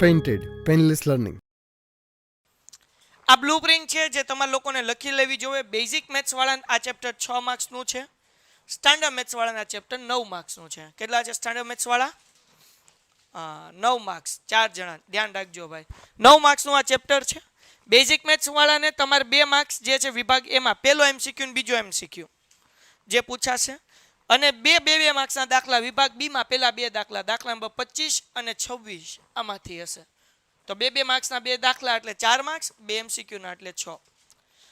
Painted painless learning. આ blueprint છે જે તમારા લોકોને લખી લેવી જોઈએ. બેઝિક મેથ્સ વાળાને આ ચેપ્ટર 6 માર્ક્સનું છે. સ્ટાન્ડર્ડ મેથ્સ વાળાના ચેપ્ટર 9 માર્ક્સનું છે. કેટલા છે સ્ટાન્ડર્ડ મેથ્સ વાળા? 9 માર્ક્સ. 4 જણા ધ્યાન રાખજો ભાઈ. 9 માર્ક્સનું આ ચેપ્ટર છે. બેઝિક મેથ્સ વાળાને તમારે 2 માર્ક્સ જે છે વિભાગ એમાં પહેલો એમસીક્યુ ને બીજો એમસીક્યુ જે પૂછાશે, અને બે માર્ક્સના દાખલા વિભાગ બી માં પહેલા 2 દાખલા, દાખલા નંબર 25 અને 26 આમાંથી હશે. તો 2 માર્ક્સના 2 દાખલા એટલે 4 માર્ક્સ, 2 એમસીક્યુ ના એટલે 6.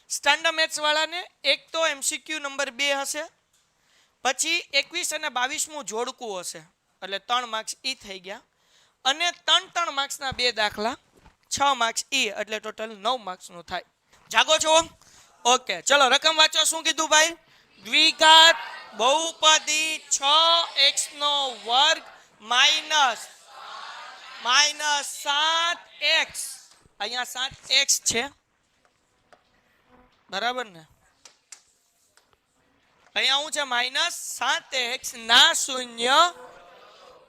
સ્ટાન્ડર્ડ મેથ્સ વાળાને એક તો એમસીક્યુ નંબર 2 હશે, પછી 21 અને 22મું જોડકું હશે એટલે 3 માર્ક્સ ઈ થઈ ગયા, અને 3 માર્ક્સના 2 દાખલા 6 માર્ક્સ ઈ એટલે ટોટલ 9 માર્ક્સનું થાય. જાગો છો? ઓકે, ચલો રકમ વાંચો. શું કીધું ભાઈ? દ્વિઘાત બહુપદી 6x નો વર્ગ માઇનસ 7x. અહીંયા 7x છે, બરાબર ને? અહીંયા શું છે? -7x ના શૂન્ય.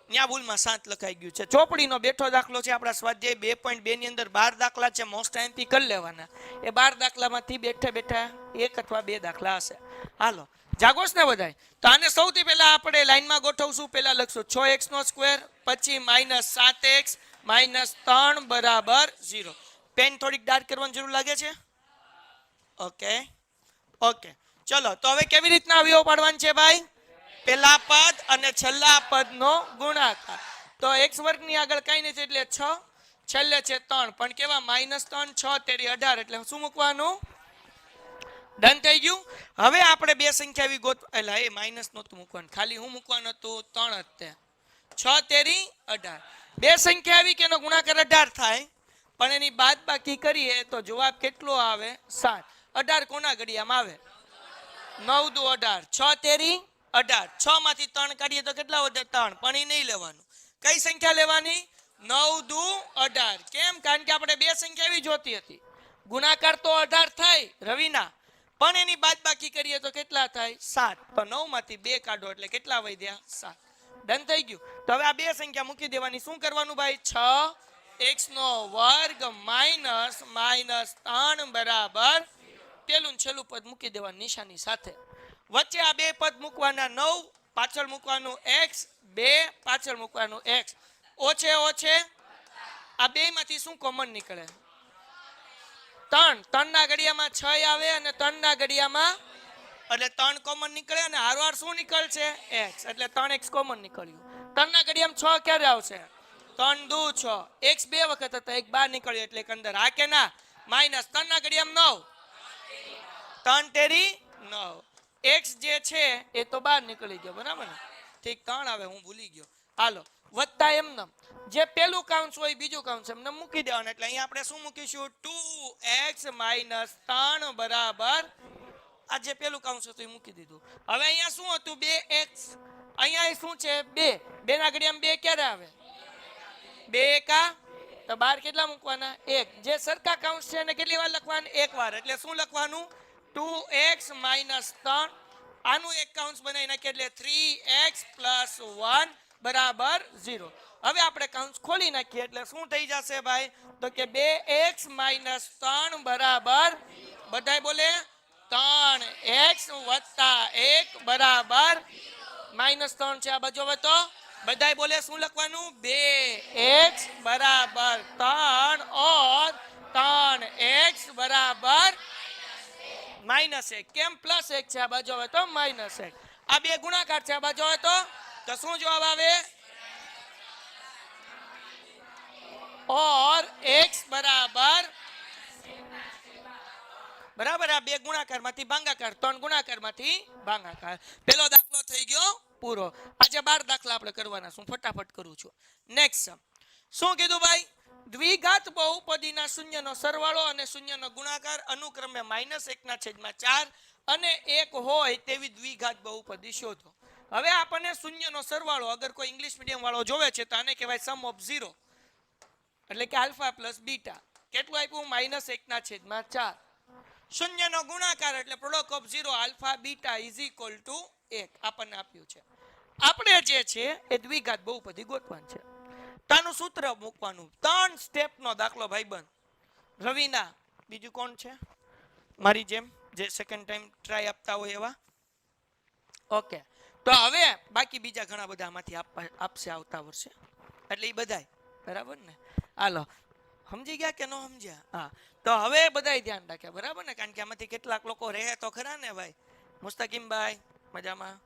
ત્યાં ભૂલમાં 7 લખાઈ ગયું છે. ચોપડીનો બેઠો દાખલો છે. આપણા સ્વાધ્યાય 2.2 ની અંદર 12 દાખલા છે. મોસ્ટ ટાઈમથી કરી લેવાના. એ 12 દાખલામાંથી બેઠા 1 અથવા 2 દાખલા હશે. હાલો, જાગોશ ને બધાય? તો આને સૌથી પહેલા આપણે લાઈનમાં ગોઠવશું. પહેલા લખશું 6x નો સ્ક્વેર, પછી -7x -3 બરાબર 0. પેન થોડીક ડાર્ક કરવાની જરૂર લાગે છે? ઓકે, ચલો. તો હવે કેવી રીતના અવયવ પાડવાનું છે ભાઈ? પહેલા પદ અને છેલ્લા પદનો ગુણાકાર. તો x વર્ગની આગળ કઈ નથી એટલે 6, છેલ્લે છે 3, પણ કેવા -3 6 તેરી 18 એટલે શું મૂકવાનું? ડન થઈ ગયું. હવે આપણે 2 સંખ્યા એવી એટલે એ માઇનસ નહોતું મૂકવાનું, ખાલી હું મૂકવાનું હતું 3 જ તે. 6 તેરી 18. 2 સંખ્યા એવી કે એનો ગુણાકાર 18 થાય, પણ એની બાદબાકી કરીએ તો જવાબ કેટલો આવે? 7. 18 કોના ઘડિયામાં આવે? 9 દુ 18. 6 તેરી 18. 6 માંથી 3 કાઢીએ તો કેટલા વધે? 3. પણ એ નહીં લેવાનું. કઈ સંખ્યા લેવાની? 9 દુ 18. કેમ? કારણ કે આપણે 2 સંખ્યા એવી જોતી હતી. ગુણાકાર તો 18 થાય રવિના, પણ એની બાદબાકી કરીએ તો કેટલા થાય? 7. તો 9 માંથી 2 કાઢો એટલે કેટલા વધ્યા? 7. ડન થઈ ગયું. તો હવે આ 2 સંખ્યા મૂકી દેવાની. શું કરવાનું ભાઈ? 6x નો વર્ગ માઇનસ -3 બરાબર પેલું ને છેલ્લું પદ મૂકી દેવાનું નિશાની સાથે. વચ્ચે આ 2 પદ મૂકવાના 9, પાછળ મૂકવાનું x, 2 પાછળ મૂકવાનું x. ઓછે આ 2 માંથી શું કોમન નીકળે? 3. 3 ના ઘડિયામાં 6 આવે અને 3 ના ઘડિયામાં એટલે 3 કોમન નીકળે, અને હારવાર શું નીકળશે? x. એટલે 3x કોમન નીકળ્યું. 3 ના ઘડિયામાં 6 ક્યારે આવશે? 3 દુ 6. x 2 વખત હતા, એક બહાર નીકળ્યો એટલે એક અંદર. આ કે ના? માઇનસ 3 ના ઘડિયામાં 9, 3 તેરી 9. x જે છે એ તો બહાર નીકળી ગયો, બરાબર ને? ઠીક, 3 આવે, હું ભૂલી ગયો. હાલો, વત્તા એમને જે પેલું કાઉન્સ હોય બીજું કાઉન્સ એમને મૂકી દેવાનું. એટલે અહીંયા આપણે શું મૂકીશું? 2x -3 બરાબર આ જે પેલું કાઉન્સ હતું એ મૂકી દીધું. હવે અહીંયા શું હતું? 2x. અહીંયા શું છે? 2. 2 ના ઘડિયામાં 2 ક્યારે આવે? 2 એકા તો 12 કેટલા મૂકવાના? 1. જે સરખા કાઉન્સ છે એને કેટલી વાર લખવાનું? 1 વાર. એટલે શું લખવાનું? 2x -3. આનું એક કાઉન્સ બનાવી નાખીએ એટલે 3x + 1 બરાબર 0. હવે આપણે કાઉન્સ ખોલી નાખીએ એટલે શું થઈ જશે ભાઈ? તો કે 2x -3 બરાબર બધાય બોલે 3x + 1 બરાબર -3 છે. આ બાજુ હવે તો બધાય બોલે શું લખવાનું? 2x બરાબર 3 और 3x બરાબર -1. કેમ? +1 છે, આ બાજુ હવે તો -1. આ 2 ગુણાકાર છે, આ બાજુ હવે તો શું જવાબ આવે? और x બરાબર આ 2 ગુણાકાર માંથી ભાગાકાર, 3 ગુણાકાર માંથી ભાગાકાર. પેલો દાખલો થઈ ગયો પૂરો. આજે 12 દાખલા આપણે કરવાના. શું ફટાફટ કરું છું. નેક્સ્ટ શું કીધું ભાઈ? દ્વિઘાત બહુપદીના શૂન્યનો સરવાળો અને શૂન્યનો ગુણાકાર અનુક્રમે -1/4 અને 1 હોય તેવી દ્વિઘાત બહુપદી શોધો. હવે આપણને શૂન્યનો સરવાળો, અગર કોઈ ઇંગ્લિશ મીડિયમ વાળો જોવે છે તો આને કહેવાય સમ ઓફ 0, એટલે કે આલ્ફા પ્લસ બીટા. કેટલું આપ્યું? -1/4. શૂન્યનો ગુણાકાર એટલે product of 0 alpha beta is equal to 1 આપણને આપ્યું છે. આપણે જે છે એ દ્વિઘાત બહુપદી ગોતવાનું છે. તો આનું સૂત્ર મૂકવાનું. 3 સ્ટેપનો દાખલો ભાઈબંધ. રવિના બીજું કોણ છે મારી જેમ જે સેકન્ડ ટાઈમ ટ્રાય આપતા હોય એવા? ઓકે, તો હવે બાકી બીજા ઘણા બધા આમાંથી આપશે આવતા વર્ષે, એટલે એ બધાય બરાબર ને. હાલો, સમજી ગયા કે ન સમજ્યા? હા, તો હવે બધાય ધ્યાન રાખ્યા બરાબર ને, કારણ કે આમાંથી કેટલાક લોકો રહે તો ખરા ને ભાઈ. મુસ્તકીમભાઈ મજામાં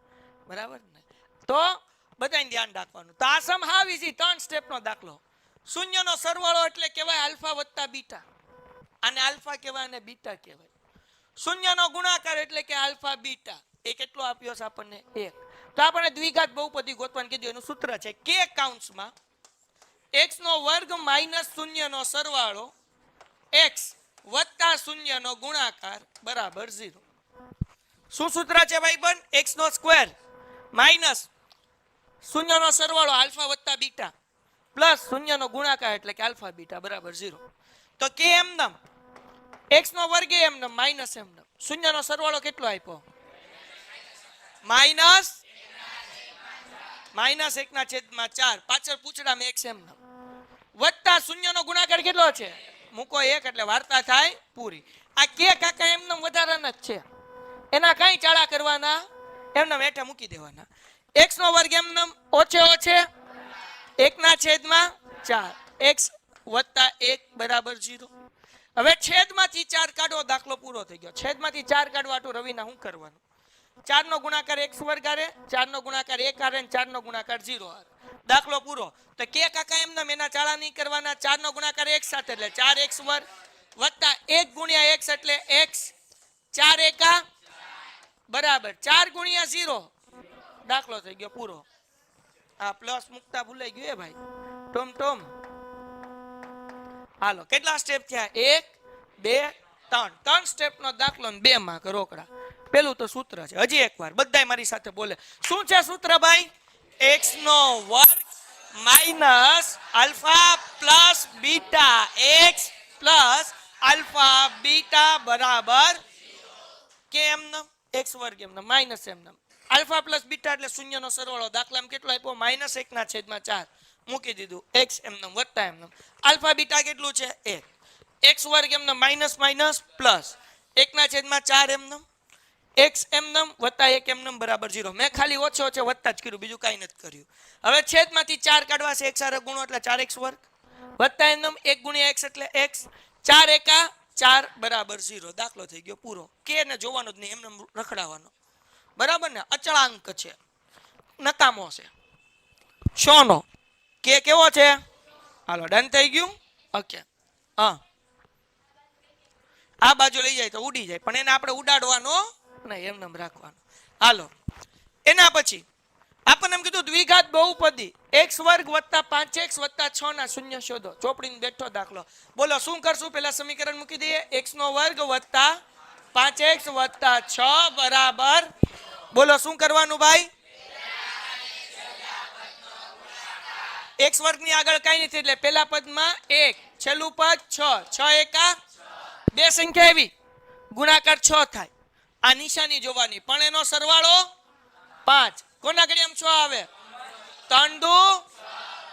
બરાબર ને? તો બધાને ધ્યાન રાખવાનું. તો આ સમ હાવ ઇઝી, 3 સ્ટેપનો દાખલો. શૂન્યનો સરવાળો એટલે કહેવાય આલ્ફા વત્તા બીટા. આને આલ્ફા કહેવાય અને બીટા કહેવાય. શૂન્યનો ગુણાકાર એટલે કે આલ્ફા બીટા. એ કેટલો આપ્યો છે આપણને? 1. તો આપણે દ્વિઘાત બહુપદી ગોતવાનું કીધું. એનું સૂત્ર છે કે કાઉન્સમાં x નો વર્ગ માઈનસ શૂન્યનો સરવાળો x વત્તા શૂન્યનો ગુણાકાર બરાબર 0. શું સૂત્ર છે ભાઈબંધ? x નો સ્ક્વેર માઈનસ શૂન્યનો સરવાળો આલ્ફા વત્તા બીટા પ્લસ શૂન્યનો ગુણાકાર એટલે કે આલ્ફા બીટા બરાબર 0. તો કે એમનમ x નો વર્ગ એમનમ માઈનસ એમનમ શૂન્યનો સરવાળો કેટલો આપ્યો? માઈનસ 1/4. પાછળ પૂછડામાં x એમનમ વત્તા શૂન્યનો ગુણાકાર કેટલો છે? મૂકો 1 એટલે વાર્તા થાય પૂરી. આ કે કાકા એમનમ વધારાના જ છે, એના કઈ ચાળા કરવાના, એમનમ હેઠા મૂકી દેવાના. x નો વર્ગ એમનમ ઓછે 1/4 x વત્તા 1 બરાબર 0. હવે છેદમાંથી 4 કાઢો, દાખલો પૂરો થઈ ગયો. છેદમાંથી 4 કાઢવા તો રવિના શું કરવાનું? 4 નો ગુણાકાર x વર્ગ આરે, 4 નો ગુણાકાર 1 આરે, 4 નો ગુણાકાર 0 આરે. દાખલો પૂરો. તો કે કાકા એમનમ એના ચાળા નહીં કરવાના. 4 નો ગુણાકાર x સાથે એટલે 4x વર્ગ વત્તા 1 ગુણ્યા x એટલે x 4 એકા બરાબર 4 ગુણ્યા 0. દાખલો થઈ ગયો પૂરો. આ પ્લસ મુકતા ભૂલાઈ ગયું એ ભાઈ. ટોમ હાલો, કેટલા સ્ટેપ થયા? 1 2 3. 3 સ્ટેપનો દાખલો ને 2 માર્ક રોકડા. પેલું તો સૂત્ર છે. હજી એકવાર બધાય મારી સાથે બોલે. શું છે સૂત્ર ભાઈ? x નો વર્ગ minus alpha plus beta x plus alpha beta બરાબર કે એમનમ x વર્ગ એમનમ માઈનસ એમનમ આલ્ફા પ્લસ બીટા એટલે શૂન્યનો સરવાળો. દાખલામાં કેટલો આપ્યો? -1/4 મૂકી દીધું. x એમનમ વત્તા એમનમ આલ્ફા બીટા કેટલું છે? 1. x વર્ગ એમનમ માઈનસ માઈનસ પ્લસ 1/4 એમનમ x એમનમ વત્તા 1 એમનમ બરાબર 0. મેં ખાલી ઓછે વત્તા જ કર્યું, બીજું કાંઈ નથી કર્યું. હવે છેદમાંથી 4 કાઢવા છે. x હારે ગુણો એટલે 4x વર્ગ વત્તા એમનમ 1 ગુણ્યા x એટલે x 4 એકા 4 બરાબર 0. દાખલો થઈ ગયો પૂરો. કે ને જોવાનો જ નહીં, એમનમ રખડાવવાનો બરાબર ને. અચળાંક છે, નકામો છે. શોનો કે કેવો છે? હાલો, ડન થઈ ગયું. ઓકે, હા, આ બાજુ લઈ જાય તો ઉડી જાય, પણ એને આપણે ઉડાડવાનો નહીં, એમનેમ રાખવાનો. હાલો, એના પછી આપણને એમ કીધું દ્વિઘાત બહુપદી x વર્ગ વત્તા 5x વત્તા 6 ના શૂન્ય શોધો. ચોપડીને બેઠો દાખલો. બોલો શું કરશું? પેલા સમીકરણ મૂકી દઈએ. x નો વર્ગ વત્તા 5x વત્તા 6 બરાબર, બોલો શું કરવાનું ભાઈ? x વર્ગની આગળ કઈ નથી એટલે પેલા પદમાં 1, છેલ્લું પદ 6. 6 એકા 2 સંખ્યા એવી ગુણાકાર 6 થાય. આ નિશાની જોવાની, પણ એનો સરવાળો 5. કોના ઘડિયામાં 6 આવે? 3 દુ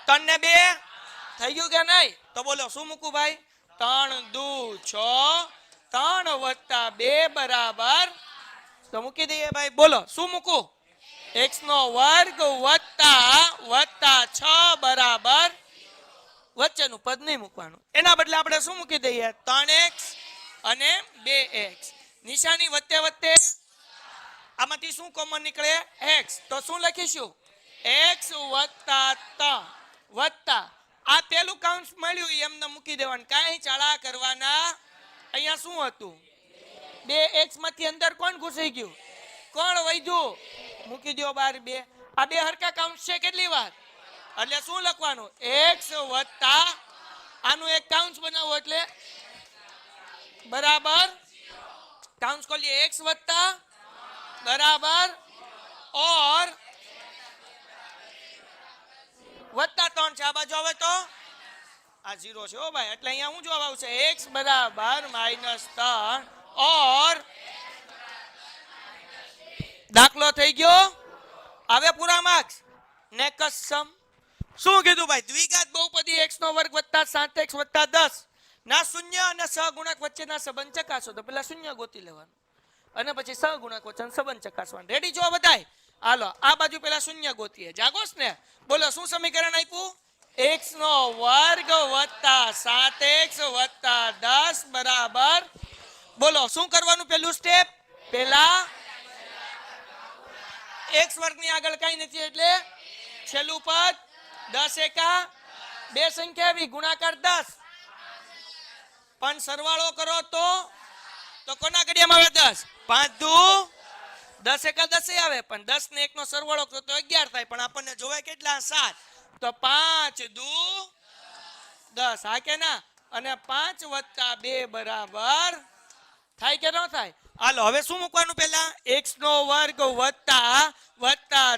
3 ને 2 થઈ ગયું કે નહીં? તો બોલો શું મૂકું ભાઈ? 3 દુ 6, 3 વત્તા 2 બરાબર, તો મૂકી દઈએ ભાઈ. બોલો શું મૂકું? x નો વર્ગ વત્તા 6 બરાબર, વચ્ચેનું પદ નહીં મૂકવાનું. એના બદલે આપણે શું મૂકી દઈએ? 3x અને 2x. નિશાની વચ્ચે વચ્ચે આમાંથી શું કોમન નીકળે? x. તો શું લખીશું? x વત્તા 3 વત્તા આ પેલું કાઉન્સ મળ્યું એમને મૂકી દેવાનું, કાંઈ ચાળા કરવાના. અહીંયા શું હતું? 2x માંથી અંદર કોણ ઘૂસી ગયું? કોણ વધ્યું? મૂકી દો બાર 2. આ 2 હરકા કાઉન્સ છે કેટલી વાર? એટલે શું લખવાનું? x વત્તા આનું એક કાઉન્સ બનાવો એટલે બરાબર, કાઉન્સ ખોલીએ, x વત્તા બરાબર ઓર વત્તા 3 છે. આ બાજુ આવે તો આ 0 છે હો ભાઈ, એટલે અહીંયા શું જવાબ આવશે? x બરાબર -3 ઓર દાખલો થઈ ગયો. હવે પૂરા માર્ક્સ. નેક્સ્ટ સમ શું કીધું ભાઈ? દ્વિઘાત બહુપદી x નો વર્ગ વત્તા 7x વત્તા 10 ના શૂન્ય અને સહગુણક વચ્ચેના સંબંધ ચકાસો. તો પેલા શૂન્ય ગોતી લેવાનું અને પછી સહગુણક વચ્ચેનો સંબંધ ચકાસવાનો. રેડી જો બધાય? હાલો આ બાજુ પેલા શૂન્ય ગોતીએ. જાગોસ ને? બોલો શું સમીકરણ આપ્યું? x નો વર્ગ વત્તા 7x વત્તા 10 બરાબર. બોલો શું કરવાનું? પેલું સ્ટેપ પેલા x વર્ગ ની આગળ કઈ નથી એટલે છેલ્લું પદ 10 એકા બે સંખ્યા આવી ગુણાકાર 10 પણ સરવાળો કરો તો કોના ઘડિયામાં આવે 10? 5 દુ 10 એકા 10 આવે પણ 10 ને 1 નો સરવાળો કરો તો 11 થાય પણ આપણને જોવે કેટલા? 7. તો 5 દુ 10 હા કે ના? અને 5 વત્તા 2 બરાબર થાય કે ન થાય? હાલો હવે શું મૂકવાનું? પેલા x નો વર્ગ વત્તા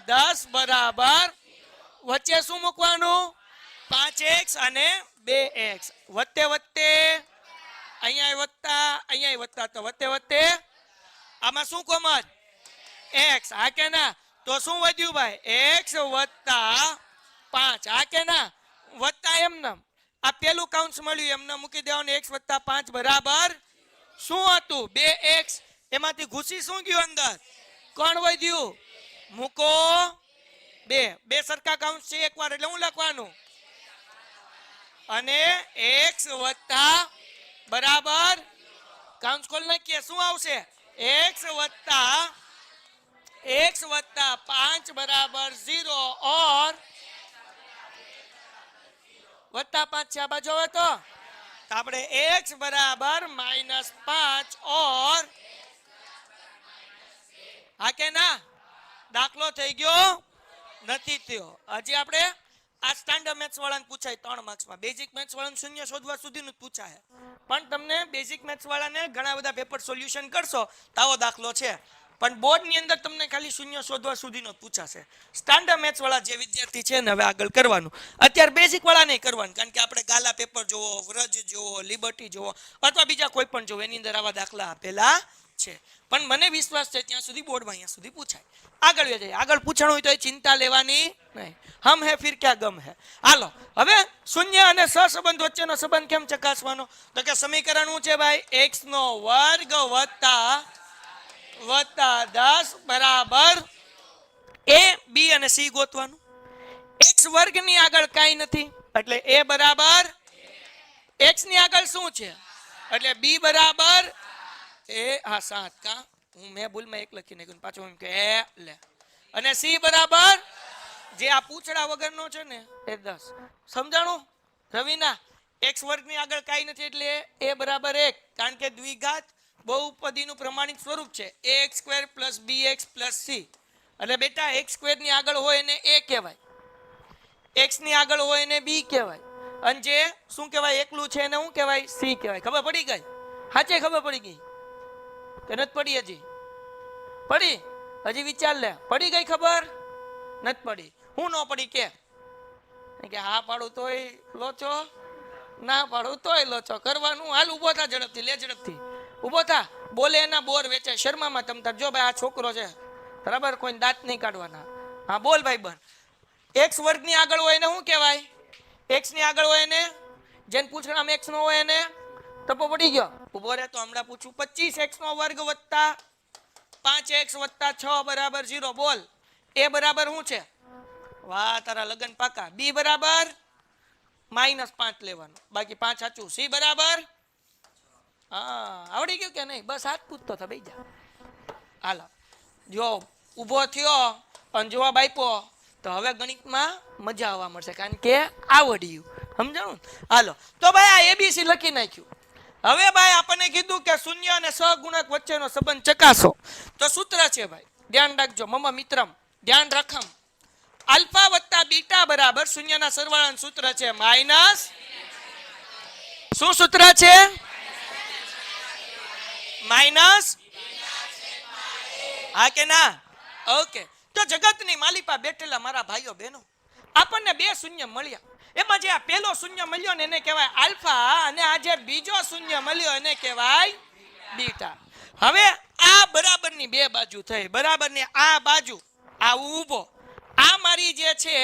10 બરાબર વચ્ચે શું મૂકવાનું? 5x અને 2x વત્તે વત્તે અહીંયા વત્તા તો વત્તે વત્તે આમાં શું કોમત? x હા કે ના? તો શું વધ્યું ભાઈ? x વત્તા 5 હા કે ના? વત્તા એમને આ પેલું કાઉન્સ મળ્યું એમને મૂકી દેવાનું. x વત્તા 5 બરાબર શું હતું? 2x. એમાંથી ઘૂસી શું ગયું અંદર? કોણ વધ્યું? મૂકો 2. બે સરખા કાઉન્સ છે એકવાર એટલે હું લખવાનું અને x વત્તા બરાબર કાઉન્સ ખોલ નાખીએ. શું આવશે? x વત્તા 5 બરાબર 0 और વત્તા 5 છે આ બાજુ હવે તો આપણે x बराबर -5 और હા કે ના? દાખલો થઈ ગયો નથી થયો. હજી આપણે આ સ્ટાન્ડર્ડ મેથ્સ વાળાને પૂછાય 3 માર્ક્સમાં. બેઝિક મેથ્સ વાળાને શૂન્ય શોધવા સુધીનું જ પૂછાય પણ તમને બેઝિક મેથ્સ વાળાને ઘણા બધા પેપર સોલ્યુશન કરશો તાવો દાખલો છે પણ બોર્ડ ની અંદર તમને ખાલી શૂન્ય શોધવા સુધીનો પૂછાશે. સ્ટાન્ડર્ડ મેથ્સ વાળા જે વિદ્યાર્થી છે ને હવે આગળ કરવાનું. અત્યારે બેઝિક વાળા નહીં કરવાનું કારણ કે આપણે ગાલા પેપર જોવો, વ્રજ જોવો, લિબર્ટી જોવો અથવા બીજા કોઈ પણ જોવો એની અંદર આવા દાખલા આપેલા છે પણ મને વિશ્વાસ છે ત્યાં સુધી બોર્ડમાં અહીંયા સુધી પૂછાય. આગળ જાય આગળ પૂછવાનું હોય તો એ ચિંતા લેવાની નહીં. હમ હે ફિર ક્યાં ગમ હે. હાલો હવે શૂન્ય અને સહસંબંધ વચ્ચેનો સંબંધ કેમ ચકાસવાનો? તો કે સમીકરણ શું છે ભાઈ? x નો વર્ગ વત્તા 10 બરાબર a b અને c ગોતવાનું. x વર્ગ ની આગળ કાઈ નથી એટલે a બરાબર x ની આગળ શું છે એટલે b બરાબર હા 7 કા હું મેં ભૂલમાં 1 લખી નાખ્યું પાછું એમ કે લે અને c બરાબર જે આ પૂછડા વગરનો છે ને એ 10. સમજાણું રવિના? x વર્ગ ની આગળ કાઈ નથી એટલે a બરાબર 1 કારણ કે દ્વિઘાત બહુપદીનું પ્રમાણિત સ્વરૂપ છે ax² + bx + c. એટલે બેટા x² ની આગળ હોય એને a કહેવાય, x ની આગળ હોય એને b કહેવાય અને જે શું કહેવાય એકલું છે એને શું કહેવાય? c કહેવાય. ખબર પડી ગઈ? સાચે ખબર પડી ગઈ કે નથી પડી? હજી પડી? હજી વિચાર લે. પડી ગઈ ખબર? નથી પડી. હું ન પડી કે હા પાડું તોય લોચો, ના પાડું તોય લોચો કરવાનું. હાલ ઉભો થા ઝડપથી, લે ઝડપથી ઉભો થા. બોલે એના બોર વેચે. શર્મામાં તમ તાર જો ભાઈ આ છોકરો છે બરાબર, કોઈ દાંત નહીં કાઢવાના. હા બોલ ભાઈ બન. x વર્ગ ની આગળ હોય એને શું કહેવાય? x ની આગળ હોય એને જેને પૂછડામાં x નો હોય એને ટપો પડી ગયો. ઉભો રહે તો હમણાં પૂછું. 25x નો વર્ગ વત્તા 5x વત્તા 6 બરાબર 0. બોલ a બરાબર શું છે? વાહ તારા લગન પાકા. b બરાબર -5 લેવાનું બાકી 5 સાચું. c બરાબર હા આવડી ગયું કે નહીં? બસ હાથ પૂછતો था બેજા. હાલો જો ઊભો થયો અને જવાબ આપ્યો તો હવે ગણિતમાં મજા આવવા મળશે કારણ કે આવડ્યું. સમજાણું? હાલો તો ભાઈ આ abc લખી નાખ્યું. હવે ભાઈ આપણને કીધું કે શૂન્ય અને સહગુણક વચ્ચેનો સંબંધ ચકાસો. તો સૂત્ર છે ભાઈ ધ્યાન રાખજો મમ્મા મિત્રમ ધ્યાન રાખમ. આલ્ફા વત્તા બીટા બરાબર શૂન્યના સરવાળાનું સૂત્ર છે માઇનસ. શું સૂત્ર છે? માઇનસ. હા કે ના? ઓકે. તો જગતની માલિપા બેઠેલા મારા ભાઈઓ બહેનો આપણને બે શૂન્ય મળ્યા. એમાં જે આ પહેલો શૂન્ય મળ્યો ને એને કહેવાય આલ્ફા અને આ જે બીજો શૂન્ય મળ્યો એને કહેવાય બીટા. હવે આ બરાબરની બે બાજુ થઈ. બરાબરની આ બાજુ આ ઊભો આ મારી જે છે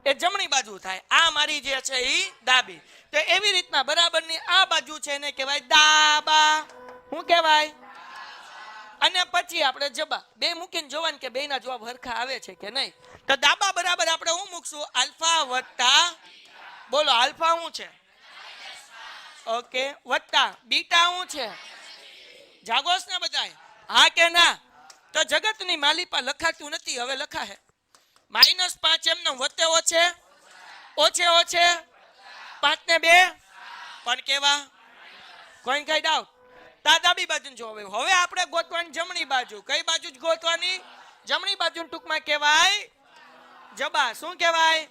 એ જમણી બાજુ થાય. આ મારી જે છે એ ડાબી. તો એવી રીતના બરાબરની આ બાજુ છે એને કહેવાય ડાબા. શું કહેવાય? અને પછી આપણે જબા બે મૂકીને જોવાનું કે બેના જવાબ હરખા આવે છે કે નહીં. તો ડાબા બરાબર આપણે શું મૂકશું? આલ્ફા વત્તા, બોલો આલ્ફા શું છે? ઓકે, વત્તા બીટા શું છે? જાગોસ ને બધાય? હા કે ના? તો જગતની માલિપા લખાતું નથી, હવે લખાશે. -5 એમને વત્તે ઓછે ઓછે ઓછે 5 ને 2 પણ કેવા? કોઈ કઈ ડાઉટ? ડાબી બાજુ જો. હવે આપણે ગોતવાની જમણી બાજુ. કઈ બાજુ જ ગોતવાની? જમણી બાજુ. ટૂંકમાં કહેવાય જબા. શું કહેવાય?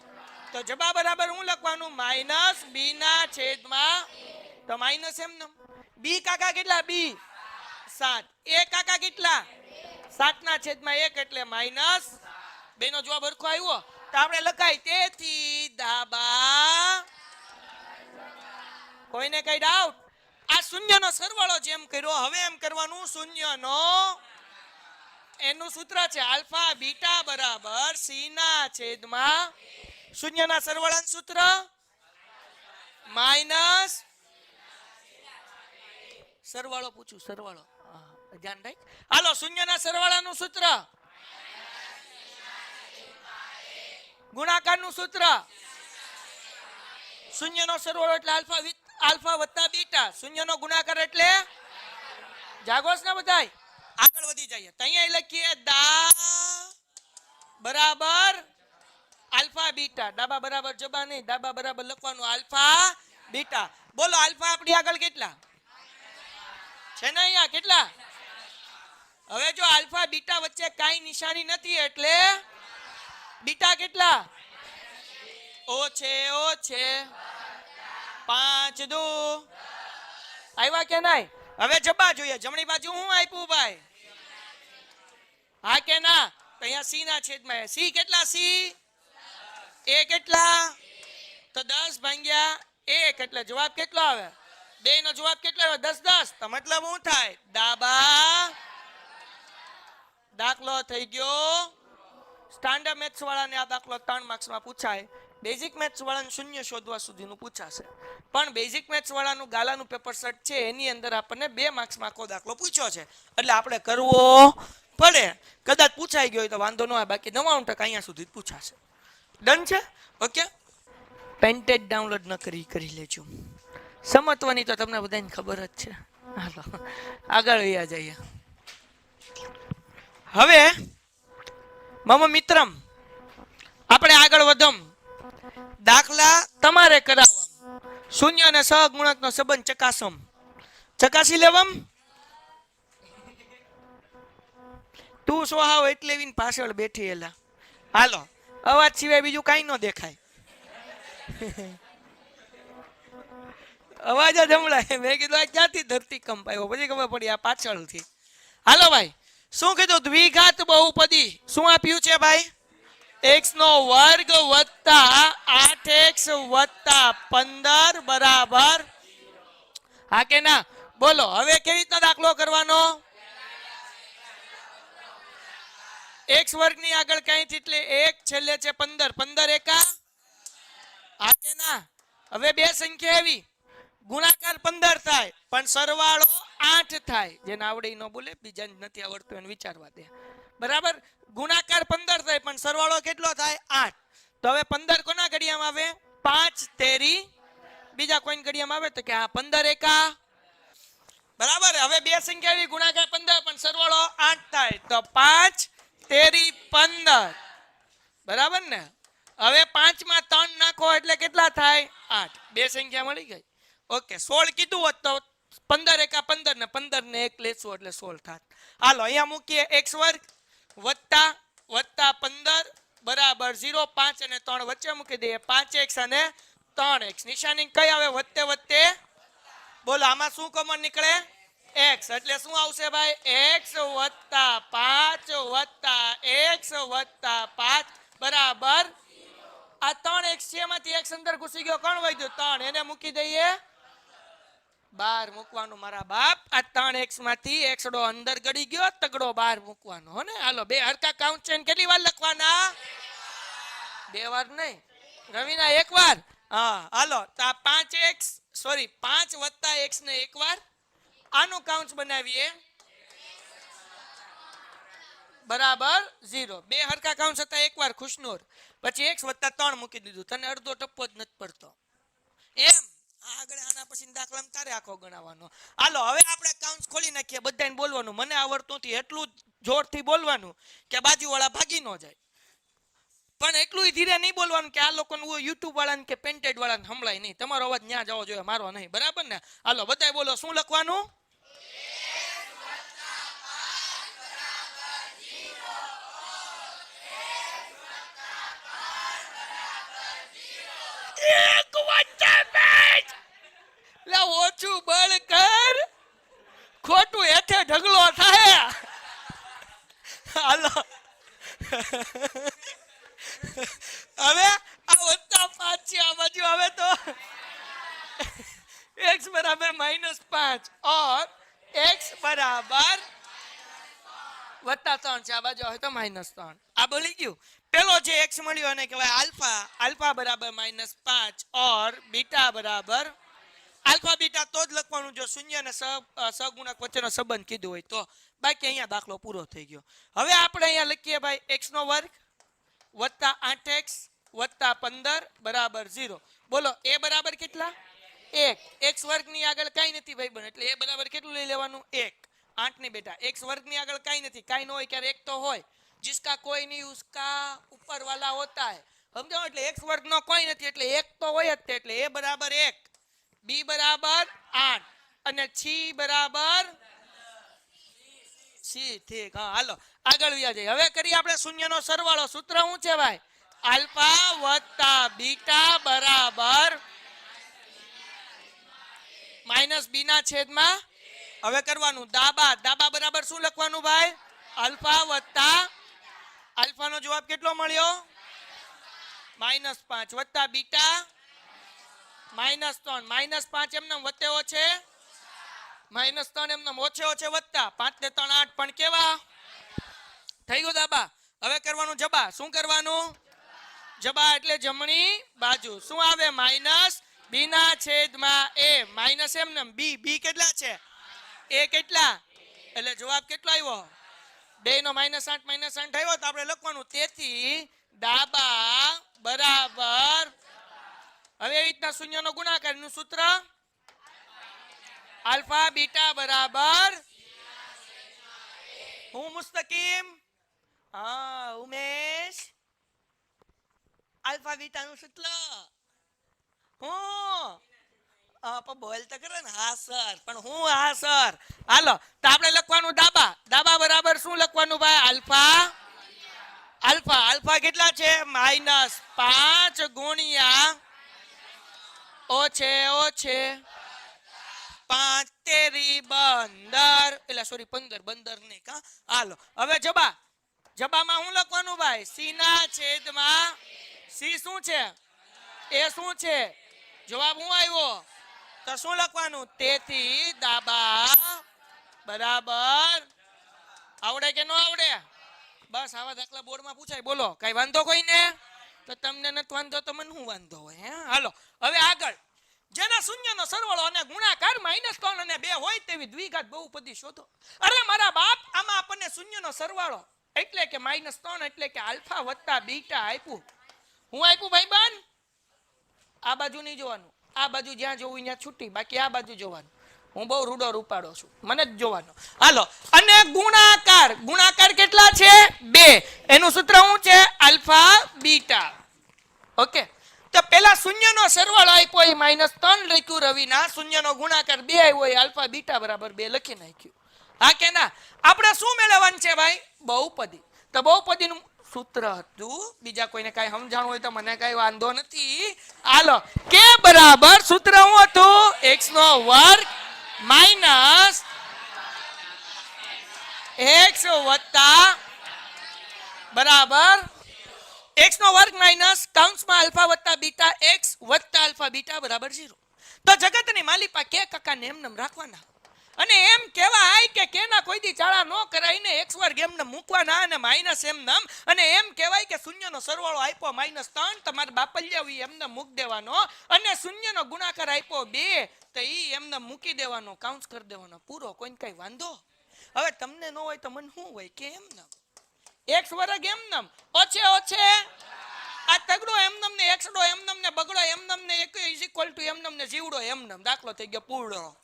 તો જબા બરાબર શું લખવાનું? -b ના છેદમાં, તો માઇનસ એમને. બી કાકા કેટલા? બી 7. એ કાકા કેટલા? 7 ના છેદમાં 1 એટલે માઇનસ. બેનો જવાબ હરખો આવ્યો તો આપણે લખાય તેથી ડાબા. કોઈને કઈ ડાઉટ? આ શૂન્યનો સરવાળો જેમ કર્યો હવે એમ કરવાનું શૂન્યનો. એનું સૂત્ર છે આલ્ફા બીટા બરાબર સી ના છેદમાં શૂન્યના સરવાળાનું સૂત્ર માઇનસ. સરવાળો પૂછું, સરવાળો ધ્યાન રાખ. હાલો, શૂન્યના સરવાળાનું સૂત્ર ગુણાકારનું સૂત્ર. શૂન્યનો સરવાળો એટલે આલ્ફા વત્તા બીટા. શૂન્યનો ગુણાકાર એટલે જાગોસ ને બધાય? આગળ વધી જઈએ. અહીંયા લખીએ દા બરાબર આલ્ફા બીટા. ડાબા બરાબર જબા નહીં, ડાબા બરાબર લખવાનું આલ્ફા બીટા. બોલો આલ્ફા આપણી આગળ કેટલા છે ને? અહીંયા કેટલા? હવે જો આલ્ફા બીટા વચ્ચે કાઈ નિશાની નથી એટલે બીટા કેટલા? ઓછે ઓછે 5 દુ આવ્યા કે નહીં? હવે જબા જોઈએ. જમણી બાજુ શું આપ્યું ભાઈ? હા કે ના? તો અહીંયા સી ના છેદમાં સી કેટલા? સી એ કેટલા? તો 10 ભાગ્યા 1 એટલે જવાબ કેટલો આવે? 2 નો જવાબ કેટલો આવે? 10 10. તો મતલબ શું થાય? ડાબા. દાખલો થઈ ગયો. સ્ટાન્ડર્ડ મેથ્સ વાળાને આ દાખલો 3 માર્ક્સમાં પૂછાય. બેઝિક મેથ્સ વાળાને શૂન્ય શોધવા સુધીનું પૂછાશે. પણ બેઝિક મેથ્સ વાળાનું ગાલાનું પેપર સેટ છે એની અંદર આપણને 2 માર્ક્સમાં આખો દાખલો પૂછ્યો છે. એટલે આપણે કરવો પડે. કદાચ પૂછાઈ ગયો હોય તો વાંધો ન આવે, બાકી 99% અહીંયા સુધી જ પૂછાશે. ડન છે? ઓકે. પેન્ટેડ ડાઉનલોડ ન કરી લેજો. સમજવાની તો તમને બધાને ખબર જ છે. હાલો આગળ વયા જઈએ. હવે મમ મિત્રમ આપણે આગળ વધમ. દાખલા તમારે કરાવવા. શૂન્ય અને સહગુણકનો સંબંધ ચકાસી લેવમ. તું સોહાવ એટલે વિન પાછળ બેઠી એલા. હાલો, અવાજ સિવાય બીજું કાઈ ન દેખાય. અવાજ જ હમણાં મેં કીધું આ ક્યાંથી ધરતી કંપ આવ્યો, પછી ખબર પડી આ પાછળથી. હાલો ભાઈ, શું કીધું? દ્વિઘાત બહુપદી શું આપ્યું છે ભાઈ? x નો વર્ગ વત્તા 8x વત્તા 15 બરાબર. હા કે ના? બોલો હવે કેવી રીતના દાખલો કરવાનો? x વર્ગ ની આગળ કઈ એટલે 1 છેલ્લે છે 15. 15 એકા. હા કે ના? હવે બે સંખ્યા એવી ગુણાકાર 15 થાય પણ સરવાળો 8 થાય. જેને આવડે ન બોલે, બીજાને નથી આવડતું એને વિચારવા દે. બરાબર? ગુણાકાર 15 થાય પણ સરવાળો કેટલો થાય? 8. તો હવે 15 કોના ઘડિયામાં આવે? 5 તેરી. બીજા કોઈના ઘડિયામાં આવે તો કે 15 એકા. બરાબર? હવે બે સંખ્યા એવી ગુણાકાર 15 પણ સરવાળો 8 થાય તો 5 તેરી 15. બરાબર ને? હવે 5 માં 3 નાખો એટલે કેટલા થાય? 8. બે સંખ્યા મળી ગઈ. ઓકે, 16 કીધું હોત તો 15 એકા 15 ને 15 ને 1 લેશું એટલે 16 થાત. હાલો અહીંયા મૂકીએ x વર્ગ વત્તા 15 બરાબર 0. 5 અને 3 વચ્ચે મૂકી દઈએ. 5x અને 3x. નિશાની કઈ આવે? વત્તે વત્તે. બોલો આમાં શું કોમન નીકળે? x. એટલે શું આવશે ભાઈ? x વત્તા 5 વત્તા x વત્તા 5 બરાબર આ 3x છે. એમાંથી x અંદર ઘૂસી ગયો, કોણ વધ્યું? 3. એને મૂકી દઈએ 12 મૂકવાનું મારા બાપ. આ 3x માંથી x ડો અંદર ગળી ગયો, તગડો 12 મૂકવાનો હો ને. હાલો બે હરકા કાઉન્ટ છે. કેટલી વાર લખવાના? 2 વાર નહીં, રવિના એકવાર હા હાલો તો આ 5x સોરી 5 + x ને એકવાર આનું કાઉન્સ બનાવીએ બરાબર 0 બે હરખા કાઉન્સ હતા એકવાર ખુશનૂર પછી x + 3 મૂકી દીધું તને અડધો ટપ્પો જ નથી પડતો એમ આગળ આના પછી દાખલામાં તારે આખો ગણાવવાનો હાલો હવે આપણે કાઉન્સ ખોલી નાખીએ બધાને બોલવાનું મને આવડતું નથી એટલું જોરથી બોલવાનું કે બાજુવાળા ભાગી ન જાય પણ એટલું ધીરે નહીં બોલવાનું કે આ લોકોને યુટ્યુબ વાળાને કે પેન્ટેડ વાળાને સંભળાય નહીં તમારો અવાજ ન્યા જવો જોઈએ મારો નહીં બરાબર ને હાલો બધાય બોલો શું લખવાનું ઓછું બળ કર ખોટું હેઠે ઢગલો થાય હાલો હવે આ વત્તા 5 છે આ બાજુ હવે તો x = -5 और x बराबर +3 છે આ બાજુ હવે તો -3 આ બોલી ગયું પેલો જે x મળ્યો એને કહેવાય આલ્ફા આલ્ફા બરાબર -5 और બીટા બરાબર આલ્ફા બીટા તો જ લખવાનું જો શૂન્ય અને સહગુણક વચ્ચેનો સંબંધ કીધું હોય તો બાકી અહીંયા દાખલો પૂરો થઈ ગયો હવે આપણે અહીંયા લખીએ ભાઈ x² + 8x + 15 બરાબર 0 બોલો a બરાબર કેટલા 1 x વર્ગની આગળ કાઈ નથી ભાઈ બન એટલે a બરાબર કેટલું લઈ લેવાનું 1 8 ની બેટા x વર્ગની આગળ કાઈ નથી કાઈ ન હોય ક્યારે એક તો હોય जिसका कोई नहीं उसका ऊपर वाला होता है समझो એટલે x વર્ગ નો કોઈ નથી એટલે એક તો હોય જ એટલે a બરાબર 1 b બરાબર 8 અને c બરાબર c ઠીક હા હાલો આગળ વ્યા જઈએ હવે કરી આપણે શૂન્યનો સરવાળો સૂત્ર શું છે ભાઈ આલ્ફા + બીટા બરાબર - b ના છેદમાં હવે કરવાનું દાબા દાબા બરાબર શું લખવાનું ભાઈ આલ્ફા આલ્ફાનો જવાબ કેટલો મળ્યો -5 + બીટા -3 -5 એમને વચ્ચે ઓછે -3 એમને ઓછે ઓછે વત્તા 5 ને 3 8 પણ કેવા થઈ ગયું દાબા હવે કરવાનું જબા શું કરવાનું જબા એટલે જમણી બાજુ શું આવે - b ના છેદમાં a માઈનસ એમને b કેટલા છે a કેટલા એટલે જવાબ કેટલો આવ્યો 2 નો -8 -8 આવ્યો તો આપણે લખવાનું તેથી દાબા બરાબર હવે એ રીતના શૂન્યનો ગુણાકાર નું સૂત્ર આલ્ફા બીટા બરાબર હું મુસ્તકીમ હા ઉમેશ આલ્ફા બીટા નું સૂત્ર હું બોલ તો કરે ને હા સર પણ હું હા સર હાલો તો આપણે લખવાનું દાબા દાબા બરાબર શું લખવાનું ભાઈ આલ્ફા આલ્ફા આલ્ફા કેટલા છે -5 ગુણ્યા ઓછે ઓછે 5 તેરી 15 એટલે સોરી 15 નહીં કા હાલો હવે જબા જબામાં શું લખવાનું ભાઈ c ના છેદમાં c શું છે એ શું છે જવાબ શું આવ્યો તો શું લખવાનું તેથી દાબા બરાબર આવડે કે ન આવડે બસ આવા દાખલા બોર્ડમાં પૂછાય બોલો કઈ વાંધો કોઈને તો તમને નથી વાંધો તો મને શું વાંધો હોય હે હાલો હવે આગળ જેના શૂન્યનો સરવાળો અને ગુણાકાર -3 અને 2 હોય તેવી દ્વિઘાત બહુપદી શોધો અરે મારા બાપ આમાં આપણને શૂન્યનો સરવાળો એટલે કે -3 એટલે કે આલ્ફા + બીટા આપ્યું હું આપ્યું ભાઈબંધ આ બાજુ નહીં જોવાનું આ બાજુ જ્યાં જોવું ત્યાં છૂટી બાકી આ બાજુ જોવાનું હું બહુ રૂડો રૂપાડો છું મને જ જોવાનો હાલો અને ગુણાકાર ગુણાકાર કેટલા છે 2 એનું સૂત્ર શું છે આલ્ફા બીટા ઓકે તો પેલા શૂન્યનો સરવાળો આપ્યો એ -3 લખ્યું રવિના શૂન્યનો ગુણાકાર 2 આવ્યો એ આલ્ફા બીટા બરાબર 2 લખી નાખ્યું હા કે ના આપણે શું મેળવવાનું છે ભાઈ બહુપદી તો બહુપદીનું સૂત્ર હતું બીજા કોઈને કઈ સમજાણું હોય તો મને કઈ વાંધો નથી હાલો કે બરાબર સૂત્ર શું હતું x નો વર્ગ માઈનસ x વત્તા બરાબર x નો વર્ગ માઈનસ કૌંસમાં આલ્ફા વત્તા બીટા x વત્તા આલ્ફા બીટા બરાબર 0 તો જગતની માલિપા કે કાકાને એમને રાખવાના અને એમ કહેવાય કે કેના કોઈ દી ચાળા ન કરાય ને x વર્ગ એમને મૂકવાના અને માઇનસ એમ નામ અને એમ કહેવાય કે શૂન્યનો સરવાળો આપ્યો -3 તમારે બાપલિયા એમને મૂક દેવાનો અને શૂન્યનો ગુણાકાર આપ્યો 2 તો ઈ એમને મૂકી દેવાનો કાઉન્સ કરી દેવાનો પૂરો કોઈને કઈ વાંધો હવે તમને ન હોય તો મને શું હોય કે એમ નામ x વર્ગ એમ નામ ઓછે ઓછે આ તગડો એમ નામ ને xડો એમ નામ ને બગડો એમ નામ ને એક ઇઝ ઇક્વલ ટુ એમ નામ ને જીવડો એમ નામ દાખલો થઈ ગયો પૂરો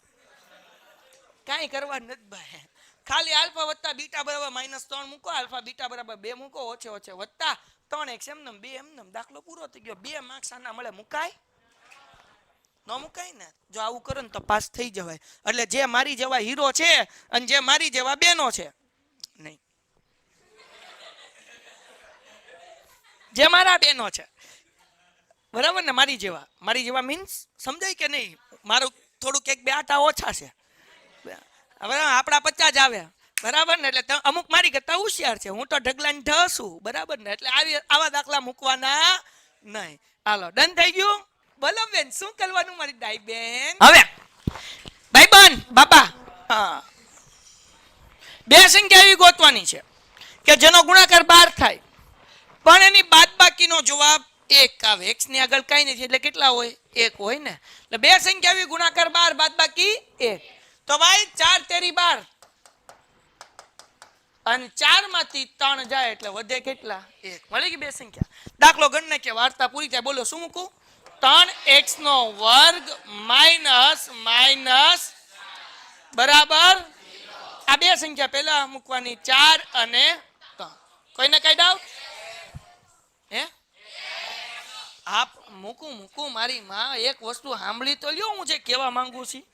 કાંઈ કરવા નથી ભાઈ ખાલી આલ્ફા વત્તા બીટા બરાબર -3 મૂકો આલ્ફા બીટા બરાબર 2 મૂકો ઓછે ઓછે વત્તા 3x એમ નામ 2 એમ નામ દાખલો પૂરો થઈ ગયો 2 માર્ક્સ આના મળે મુકાય ન મુકાય ને જો આવું કરો ને તો પાસ થઈ જવાય એટલે જે મારી જેવા હીરો છે અને જે મારી જેવા બેનો છે નહીં જે મારા બેનો છે બરાબર ને મારી જેવા મીન્સ સમજાય કે નહીં મારું થોડુંક એક બે આટા ઓછા છે હવે આપણા 50 જ આવે બરાબર ને એટલે અમુક મારી કરતા હોશિયાર છે હું તો ઢગલાને ઢસું બરાબર ને એટલે આવા દાખલા મૂકવાના નહીં હાલો ડન થઈ ગયું બોલો બેન શું કરવાનું મારી ડાઈ બેન હવે ભાઈબંધ બાપા હા બે સંખ્યા એવી ગોતવાની છે કે જેનો ગુણાકાર 12 થાય પણ એની બાદબાકીનો જવાબ 1 આવે x ની આગળ કાઈ નથી એટલે કેટલા હોય 1 હોય ને એટલે બે સંખ્યા એવી ગુણાકાર 12 બાદબાકી 1 તો ભાઈ 4 તેરી 12 અને 4 માંથી 3 જાય એટલે વધે કેટલા 1 મળી ગઈ બે સંખ્યા દાખલો ગણને કે વાર્તા પૂરી થાય બોલો શું મૂકું 3x નો વર્ગ માઇનસ બરાબર આ બે સંખ્યા પહેલા મૂકવાની 4 અને 3 કોઈને કઈ ડાઉટ હે આપ મૂકું મારી માં એક વસ્તુ સાંભળી તો લ્યો હું જે કહેવા માંગુ છું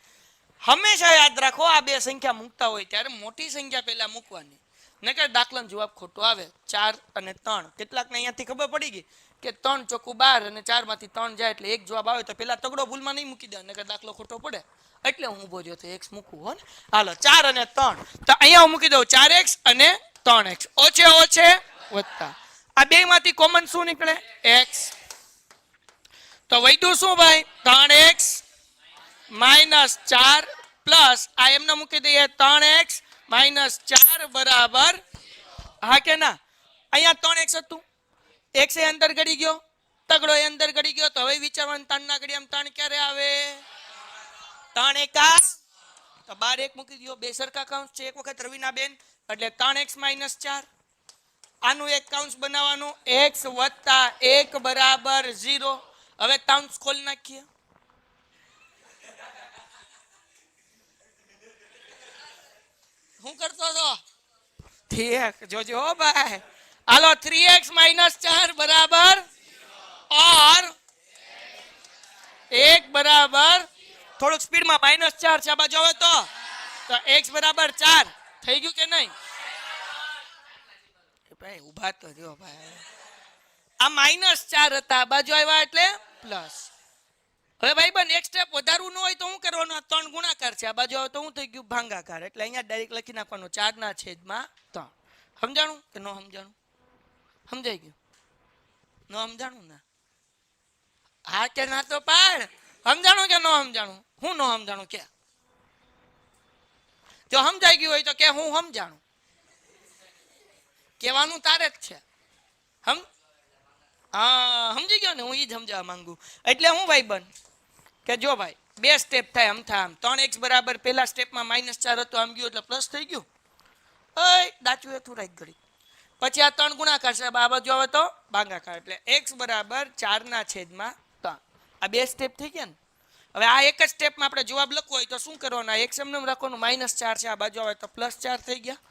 હંમેશા યાદ રાખો આ બે સંખ્યા મૂકતા હોય ત્યારે મોટી સંખ્યા પહેલા મૂકવાની નકર દાખલાનો જવાબ ખોટો આવે 4 અને 3 કેટલાકને અહીંયાથી ખબર પડી ગઈ કે 3 ચોકુ 12 અને 4 માંથી 3 જાય એટલે એક જવાબ આવે તો પેલા તગડો ભૂલમાં નહીં મૂકી દે નકર દાખલો ખોટો પડે એટલે હું ઊભો રહ્યો તો x મૂકું હો ને હાલો 4 અને 3 તો અહીંયા હું મૂકી દઉં 4x અને 3x ઓછે ઓછે વત્તા આ બે માંથી કોમન શું નીકળે x તો વધ્યું શું ભાઈ 3x -4 પ્લસ આ એમને મૂકી દઈએ 3x -4 બરાબર હા કે ના અહીંયા 3x હતું x એ અંદર ગડી ગયો તગડો એ અંદર ગડી ગયો તો હવે વિચારવાનું 3 ના ઘડિયામાં 3 ક્યારે આવે 3 એકા તો 12 1 મૂકી દો બે સરખા કાઉન્સ છે એક વખત રવિના બેન એટલે 3x -4 આનું એક કાઉન્સ બનાવવાનું x + 1 બરાબર 0 હવે કાઉન્સ ખોલી નાખીએ હું કરતો હતો ઠીક જોજો ભાઈ હાલો 3x -4 બરાબર और 1 બરાબર થોડુંક સ્પીડમાં -4 છે આ બાજુ હવે તો x બરાબર 4 થઈ ગયું કે નહીં ભાઈ ઉભા તો જો ભાઈ આ -4 હતા આ બાજુ આવ્યા એટલે પ્લસ હવે ભાઈ બન એક સ્ટેપ વધારવું ન હોય તો શું કરવાનું આ 3 ગુણાકાર છે આ બાજુ આવે તો શું થઈ ગયું ભાગાકાર એટલે અહીંયા ડાયરેક્ટ લખી નાખવાનું 4/3 સમજાણું કે ન સમજાણું સમજાઈ ગયું ન સમજાણું ને હા કે ના તો પાડ સમજાણું કે ન સમજાણું હું ન સમજાણું કે જો સમજાઈ ગયું હોય તો કે હું સમજાણું કહેવાનું તારે જ છે હા સમજી ગયો ને હું એ જ સમજાવવા માંગુ એટલે હું ભાઈ બન કે જો ભાઈ બે સ્ટેપ થાય આમ 3x બરાબર પહેલા સ્ટેપમાં -4 હતો આમ ગયું એટલે પ્લસ થઈ ગયું દાચું હતું રાખ ઘડી પછી આ 3 ગુણાકાર છે આ બાજુ આવે તો ભાગાકાર એટલે x બરાબર 4/3 આ બે સ્ટેપ થઈ ગયા ને હવે આ એક જ સ્ટેપમાં આપણે જવાબ લખવો હોય તો શું કરવાનું x એમને રાખવાનું -4 છે આ બાજુ આવે તો +4 થઈ ગયા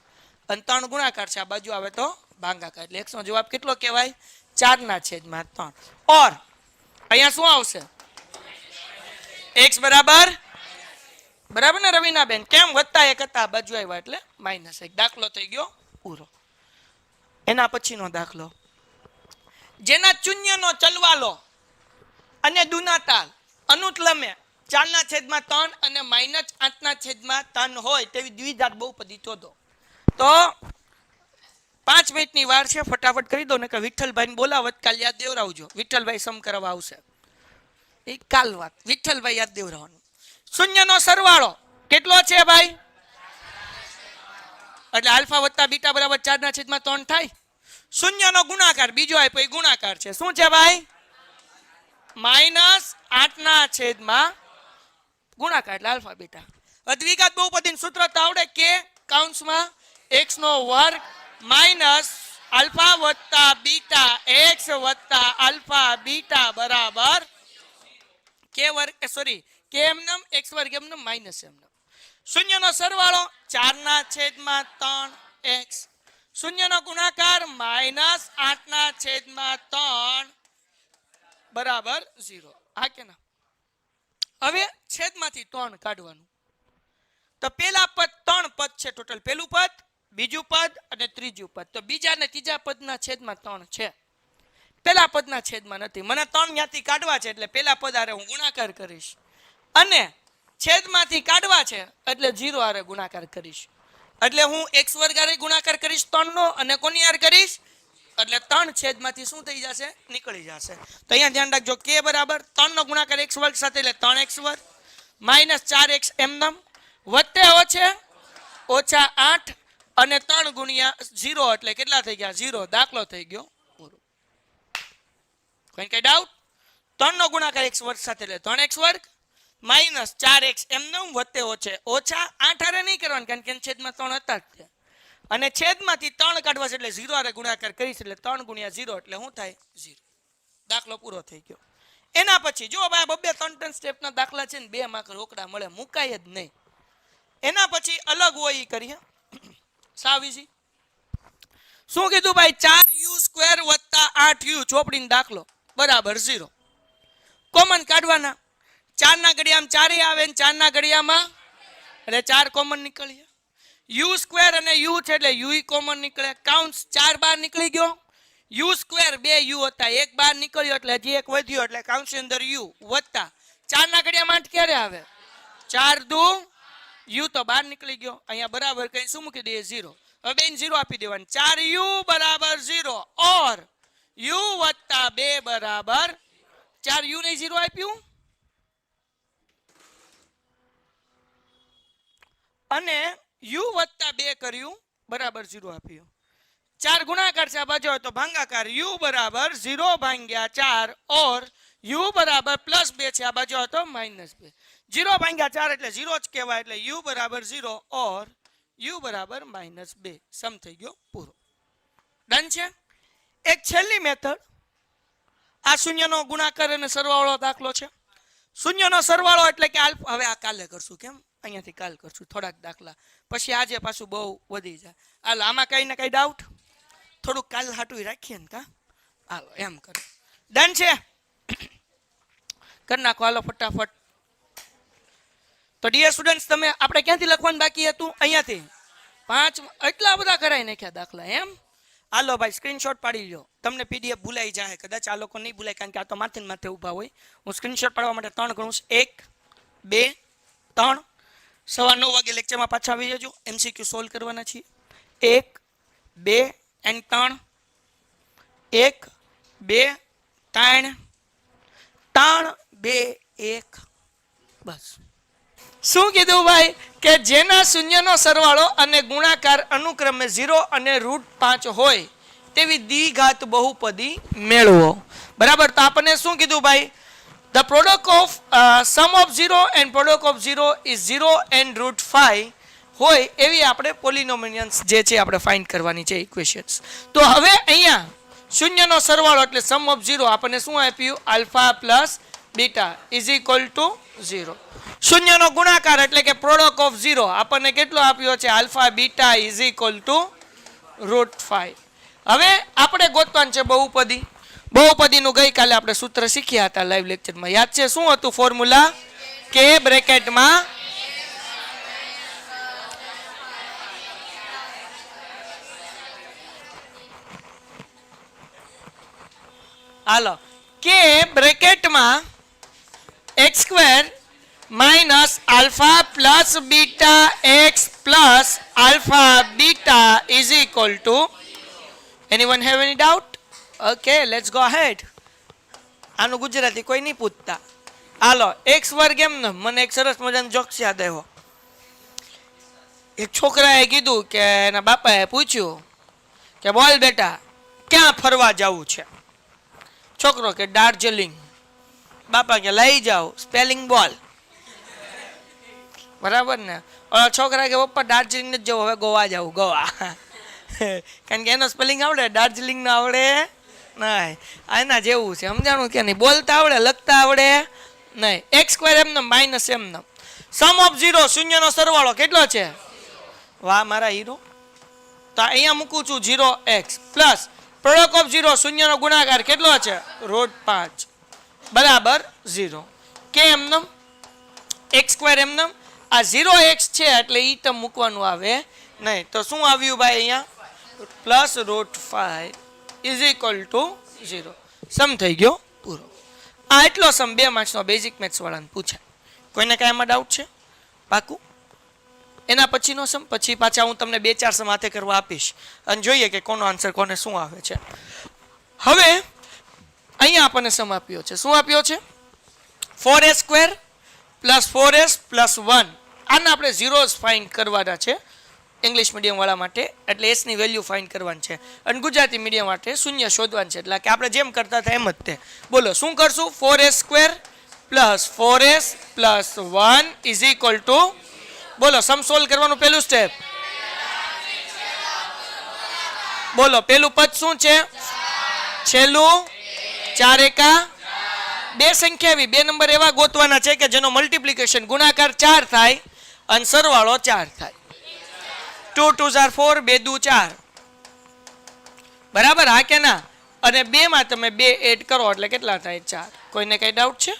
અને 3 ગુણાકાર છે આ બાજુ આવે તો ભાગાકાર એટલે x નો જવાબ કેટલો કહેવાય 4/3 और અહીંયા શું આવશે x બરાબર ને રવિના બેન કેમ +1 હતા બાજુ આવ્યા એટલે -1 દાખલો થઈ ગયો પૂરો એના પછીનો દાખલો જેના શૂન્યનો ચલવાલો અને દુનાતાલ અનુતલમે 4/3 અને -8/3 હોય તેવી દ્વિઘાત બહુપદી શોધો તો 5 મિનિટની વાર છે ફટાફટ કરી દો ને કે વિઠ્ઠલભાઈને બોલાવત કાલ યાદ દેવરાવજો વિઠ્ઠલભાઈ સમ કરવા આવશે એ કાલ વાત વિઠ્ઠલભાઈ યાદ દેવરાવાનું શૂન્યનો સરવાળો કેટલો છે ભાઈ? એટલે આલ્ફા વત્તા બીટા બરાબર 4/3 થાય. શૂન્યનો ગુણાકાર બીજો આપ્યો એ ગુણાકાર છે. શું છે ભાઈ? -8/, ગુણાકાર એટલે આલ્ફા બીટા. દ્વિઘાત બહુપદીનું સૂત્ર તો આવડે કે કૌંસમાં x² માઇનસ આલ્ફા વત્તા બીટા x વત્તા આલ્ફા બીટા બરાબર k વર્ગ સોરી k એમનેમ x વર્ગ એમનેમ માઇનસ એમનેમ. શૂન્યનો સરવાળો 4/3x. શૂન્યનો ગુણાકાર -8/3 બરાબર 0. હા કે ના? હવે છેદમાંથી 3 કાઢવાનું. તો પેલા પદ 3 પદ છે ટોટલ. પેલું પદ, બીજું પદ અને ત્રીજું પદ. તો બીજા અને ત્રીજા પદના છેદમાં 3 છે. પેલા પદના છેદમાં નથી. મને 3 ત્યાંથી કાઢવા છે એટલે પેલા પદ હારે હું ગુણાકાર કરીશ અને છેદમાંથી કાઢવા છે એટલે 0 હારે ગુણાકાર કરીશ. એટલે હું x વર્ગ હારે ગુણાકાર કરીશ 3 નો અને કોની હારે કરીશ એટલે 3 છેદમાંથી શું થઈ જશે? નીકળી જશે. તો અહીંયા ધ્યાન રાખજો k બરાબર 3 નો ગુણાકાર x વર્ગ સાથે એટલે 3x વર્ગ માઇનસ 4x એમનેમ વત્તે છે -8 અને 3 ગુણ્યા 0 એટલે કેટલા થઈ ગયા? 0. દાખલો થઈ ગયો પૂરો. કોઈ કઈ ડાઉટ? 3 નો ગુણાકાર x વર્ગ સાથે એટલે 3x વર્ગ માઇનસ 4x એમનેમ વત્તે -8 હારે નહીં કરવાનું કારણ કે છેદમાં 3 હતા જ છે અને છેદમાંથી 3 કાઢવા છે એટલે 0 હારે ગુણાકાર કરીશ એટલે 3 ગુણ્યા 0 એટલે શું થાય? 0. દાખલો પૂરો થઈ ગયો. એના પછી જો ભાઈ 2-3 સ્ટેપના દાખલા છે ને 2 માર્ક રોકડા મળે, મુકાય જ નહીં. એના પછી અલગ હોય એ કરીએ. સાવ ઈઝી. શું કીધું ભાઈ? 4u² વત્તા 8u ચોપડીનો દાખલો બરાબર 0. કોમન કાઢવાના. 4 ના ઘડિયામાં 4 આવે ને 4 ના ઘડિયામાં એટલે 4 કોમન નીકળીએ. u² અને u છે એટલે u કોમન નીકળે. કાઉન્સ 4 બહાર નીકળી ગયો. u² 2 u હતા, 1 બહાર નીકળ્યો એટલે હજી 1 વધ્યો એટલે કાઉન્સની અંદર u વત્તા 4 ના ઘડિયામાં 8 ક્યારે આવે? 4 દુ u તો બહાર નીકળી ગયો. અહીંયા બરાબર કઈ શું મૂકી દઈએ? 0. હવે બેન 0 આપી દેવાનું. 4u બરાબર 0 ઓર u વત્તા 2 બરાબર 4u ને 0 આપ્યું અને u વત્તા 2 કર્યું બરાબર 0 આપ્યું. 4 ગુણાકાર છે આ બાજુ તો ભાંગાકાર u બરાબર 0 ભાંગ્યા 4 ઓર u બરાબર +2 છે આ બાજુ તો -2. 0 ભાંગ્યા 4 એટલે 0 જ કહેવાય એટલે u બરાબર 0 ઓર u બરાબર -2. સમ થઈ ગયો પૂરો. ડન છે. એક છેલ્લી મેથડ આ શૂન્યનો ગુણાકાર અને સરવાળો દાખલો છે. શૂન્યનો સરવાળો એટલે કે હવે આ કાલે કરશું. કેમ? અહીંયાથી કાલ કરશું થોડાક દાખલા, પછી આજે પાછું બહુ વધી જાય. હાલો આમાં કઈ ને કઈ ડાઉટ? થોડુંક કાલ હાટું રાખીએ ને કા? હાલો એમ કરો. ડન છે? કરી નાખો હાલો ફટાફટ. તો ડિયર સ્ટુડન્ટ્સ તમે આપણે ક્યાંથી લખવાનું બાકી હતું? અહીંયાથી 5 એટલા બધા કરાઈ નાખ્યા દાખલા એમ. હાલો ભાઈ સ્ક્રીનશોટ પાડી લો. તમને પીડીએફ ભૂલાઈ જાય કદાચ, આ લોકો નહીં ભૂલાય કારણ કે આ તો માથે માથે ઊભા હોય. હું સ્ક્રીનશોટ પાડવા માટે 3 ગણું. 1 2 3. 9:15 વાગે લેક્ચરમાં પાછા આવી જજો. MCQ સોલ્વ કરવાના છીએ. 1 2 and 3. 1 2 3 3 2 1 બસ. શું કીધું ભાઈ? કે જેના શૂન્યનો સરવાળો અને ગુણાકાર અનુક્રમે 0 અને √5 હોય તેવી દ્વિઘાત બહુપદી મેળવો. બરાબર. તો આપણને શું કીધું ભાઈ? The product of sum of 0 and product of 0 is 0 and √5 હોય એવી આપણે પોલિનોમિયલ્સ જે છે આપણે ફાઇન્ડ કરવાની છે ઇક્વેશન્સ. તો હવે અહીંયા શૂન્યનો સરવાળો એટલે સમ ઓફ 0 આપણને શું આપ્યું? Alpha plus beta is equal to 0. શૂન્યનો ગુણાકાર એટલે કે પ્રોડક્ટ ઓફ 0 આપણને કેટલો આપ્યો છે? Alpha beta is equal to √5. હવે આપણે ગોતવાનું છે બહુપદી. બહુપદીનું ગઈકાલે આપણે સૂત્ર શીખ્યા હતા લાઈવ લેક્ચરમાં. યાદ છે? શું હતું ફોર્મ્યુલા? કે બ્રેકેટમાં હાલો કે બ્રેકેટમાં x² minus alpha plus beta x plus alpha beta is equal to. Anyone have any doubt? Okay let's go ahead. આનું ગુજરાતી કોઈ નહીં પૂછતા. હાલો x² એમ ને મને એક સરસ મજાનો જોક્સ યાદ આવ્યો. એક છોકરાએ કીધું કે એના બાપાએ પૂછ્યું કે બોલ બેટા ક્યાં ફરવા જવું છે? છોકરો કે દાર્જિલિંગ. બાપા કે લઈ જાઓ, સ્પેલિંગ બોલ. બરાબર ને? છોકરા કે પપ્પા દાર્જિલિંગ નથી જવું, હવે ગોવા જવું, ગોવા. કારણ કે એનો સ્પેલિંગ આવડે, દાર્જિલિંગ નો આવડે નહીં. એના જેવું છે, સમજાણું કે નહીં? બોલતા આવડે, લખતા આવડે નહીં. એક્સ સ્ક્વેર એમને માઇનસ એમને. સમ ઓફ 0 શૂન્યનો સરવાળો કેટલો છે? વાહ મારા હીરો. તો અહીંયા મૂકું છું 0x પ્લસ પ્રોડક્ટ ઓફ 0 શૂન્યનો ગુણાકાર કેટલો છે? √5 બરાબર 0. કે એમને એક્સ સ્ક્વેર એમને આ 0x છે એટલે ઈ ટર્મ મૂકવાનું આવે નહીં. તો શું આવ્યું ભાઈ અહીંયા? Plus √5 is equal to 0. સમ થઈ ગયો પૂરો. આ એટલો સમ 2 માર્ક્સનો બેઝિક મેથ્સ વાળાને પૂછાય. કોઈને કાંઈ એમાં ડાઉટ છે? પાકું? એના પછીનો સમ પછી પાછા હું તમને 2-4 સમ હાથે કરવા આપીશ અને જોઈએ કે કોનો આન્સર કોને શું આવે છે. હવે અહીંયા આપણને સમ આપ્યો છે. શું આપ્યો છે? 4s² plus 4s plus 1. આના આપણે ઝીરોઝ ફાઇન્ડ કરવાના છે ઇંગ્લિશ મીડિયમ વાળા માટે, એટલે એસ ની વેલ્યુ ફાઇન્ડ કરવાની છે. અને ગુજરાતી મીડિયમ માટે શૂન્ય શોધવાનું છે. એટલે કે આપણે જેમ કરતા હતા એમ જ તે. બોલો શું કરશું? 4s² plus 4s plus 1 is equal to, બોલો સમ સોલ્વ કરવાનું પહેલું સ્ટેપ. બોલો પહેલું પદ શું છે? છેલ્લું 4 એકા 2 સંખ્યા આવી, 2 નંબર એવા ગોતવાના છે કે જેનો મલ્ટીપ્લિકેશન ગુણાકાર 4 થાય અને સરવાળો 4 થાય. 2 2 4 2 2 4 બરાબર, હા કે ના? અને 2 માં તમે 2 એડ કરો એટલે કેટલા થાય? 4. કોઈને કઈ ડાઉટ છે?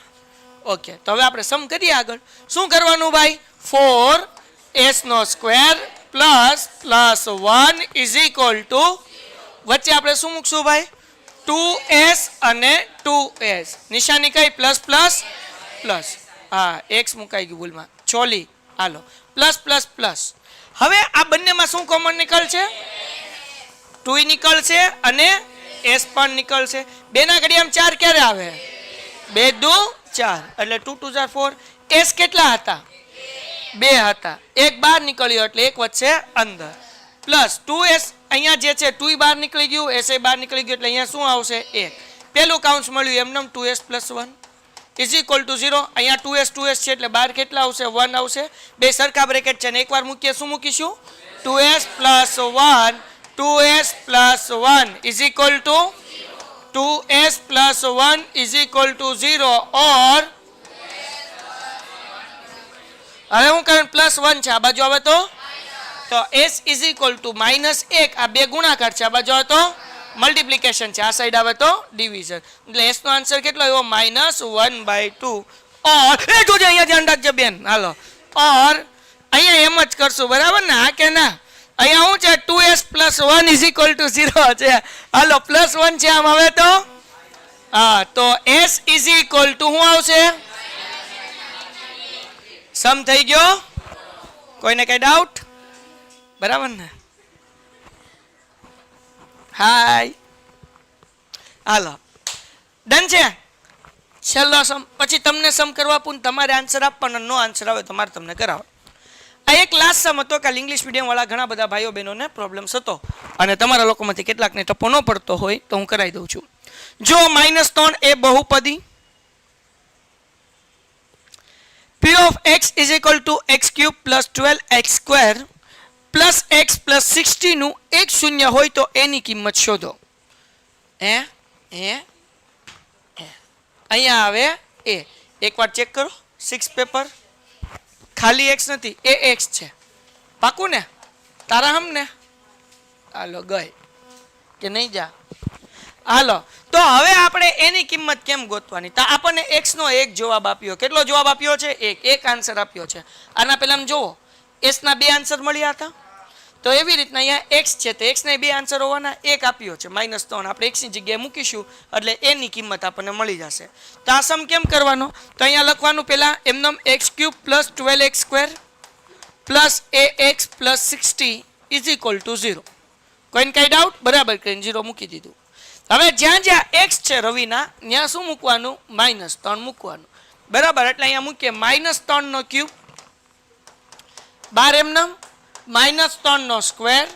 ઓકે, તો હવે આપણે સમ કરીએ આગળ. શું કરવાનું ભાઈ? 4s² plus 1 is equal to, વચ્ચે આપણે શું મૂકશું ભાઈ? 2s અને 2s. નિશાની કઈ? Plus plus plus. હા, x મુકાઈ ગયું ભૂલમાં, ચોલી. હાલો, પ્લસ પ્લસ પ્લસ. હવે આ બંનેમાં શું કોમન નીકળશે? 2 નીકળશે અને s પણ નીકળશે. 2 ના ઘડિયામાં 4 ક્યારે આવે? 2 દુ 4 એટલે 2 2 4 4. s કેટલા હતા? 2 હતા. 1 બહાર નીકળ્યો એટલે 1 વચ્ચે અંદર. પ્લસ 2s અહીંયા જે છે 2 બહાર નીકળી ગયું, s બહાર નીકળી ગયું એટલે અહીંયા શું આવશે? 1. પેલું કાઉન્સ મળ્યું એમને 2s plus 1 is equal to 0. અહીંયા 2s છે એટલે બહાર કેટલા આવશે? 1 આવશે. બે સરખા બ્રેકેટ છે ને એકવાર મૂકીએ શું મૂકીશું? 2s plus 1 2s plus 1 is equal to 2s plus 1 is equal to 0 ઓર હવે હું કરું પ્લસ 1 છે આ બાજુ આવે તો s ઇઝ ઇક્વલ ટુ -1. આ બે ગુણાકાર છે, આ બાજુ આવે તો મલ્ટીપ્લિકેશન છે, આ સાઈડ આવે તો ડિવિઝન. એટલે s નો આન્સર કેટલો આવ્યો? -1/2 ઓર એ જોજે અહીંયા ધ્યાન રાખજે બેન. હાલો, ઓર અહીંયા એમ જ કરશું બરાબર ને? હા કે ના? અહીંયા શું છે? 2s plus 1 is equal to 0 છે. હાલો, પ્લસ 1 છે આમ આવે તો હા, તો s ઇઝ ઇક્વલ ટુ શું આવશે? સમ થઈ ગયો. કોઈને કઈ ડાઉટ? બરાબર ને? હાય, હાલો ડન છે. છેલ્લો સમ, પછી તમને સમ કરવા પૂન તમારે આન્સર આપવાનો, નો આન્સર આવે તમારે તમને કરાવો. આ એક લાસ્ટ સમ હતો. કાલે ઇંગ્લિશ મીડિયમ વાળા ઘણા બધા ભાઈઓ બહેનોને પ્રોબ્લેમ્સ હતો અને તમારા લોકોમાંથી કેટલાકને ટપ્પો ન પડતો હોય તો હું કરાવી દઉં છું. જો -3 એ બહુપદી p of x is equal to x³ plus 12x² plus x plus 60 નું એક શૂન્ય હોય તો એની કિંમત શોધો. અહીંયા આવે એ. એકવાર ચેક કરો 6 પેપર, ખાલી x નથી, એ x છે. પાકું ને? તારા હમ ને? હાલો ગઈ કે નહીં જા? હાલો, તો હવે આપણે એની કિંમત કેમ ગોતવાની? તો આપણને x નો એક જવાબ આપ્યો. કેટલો જવાબ આપ્યો છે? એક આન્સર આપ્યો છે. આના પહેલા જુઓ, s ના 2 આન્સર મળ્યા હતા. તો એવી રીતના અહીંયા x છે તો x ના 2 આન્સર હોવાના, એક આપ્યો છે -3. આપણે x ની જગ્યાએ મૂકીશું એટલે એની કિંમત આપણને મળી જશે. તો આ સમ કેમ કરવાનો? તો અહીંયા લખવાનું પહેલા એમનેમ x³ plus 12x² plus ax plus 60 is equal to 0. કોઈને કઈ ડાઉટ? બરાબર કરીને 0 મૂકી દીધું. હવે જ્યાં જ્યાં x છે રવિના ત્યાં શું મૂકવાનું? -3 મૂકવાનું. બરાબર, એટલે અહીંયા મૂકીએ -3 નો ક્યુબ 12 એમનેમ -3 સ્ક્વેર,